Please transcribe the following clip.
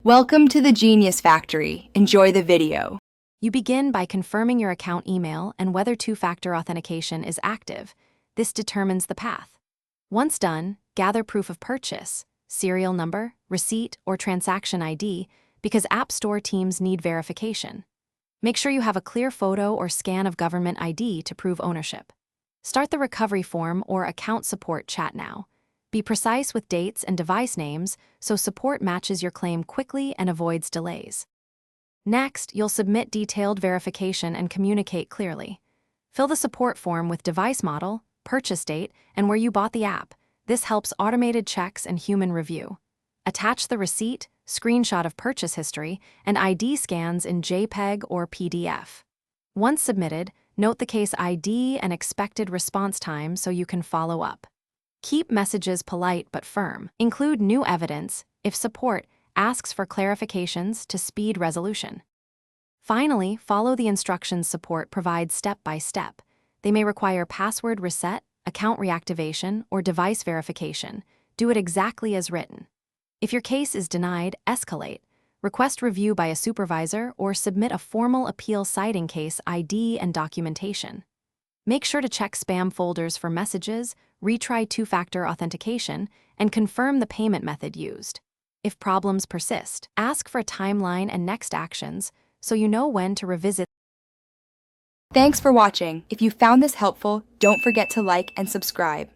Welcome to the Genius Factory. Enjoy the video. You begin by confirming your account email and whether two-factor authentication is active. This determines the path. Once done, gather proof of purchase, serial number, receipt, or transaction ID, because App Store teams need verification. Make sure you have a clear photo or scan of government ID to prove ownership. Start the recovery form or account support chat now. Be precise with dates and device names so support matches your claim quickly and avoids delays. Next, you'll submit detailed verification and communicate clearly. Fill the support form with device model, purchase date, and where you bought the app. This helps automated checks and human review. Attach the receipt, screenshot of purchase history, and ID scans in JPEG or PDF. Once submitted, note the case ID and expected response time so you can follow up. Keep messages polite but firm. Include new evidence if support asks for clarifications to speed resolution. Finally, follow the instructions support provides step by step. They may require password reset, account reactivation, or device verification. Do it exactly as written. If your case is denied, escalate. Request review by a supervisor or submit a formal appeal citing case ID and documentation. Make sure to check spam folders for messages, retry two-factor authentication, and confirm the payment method used. If problems persist, ask for a timeline and next actions so you know when to revisit. Thanks for watching. If you found this helpful, don't forget to like and subscribe.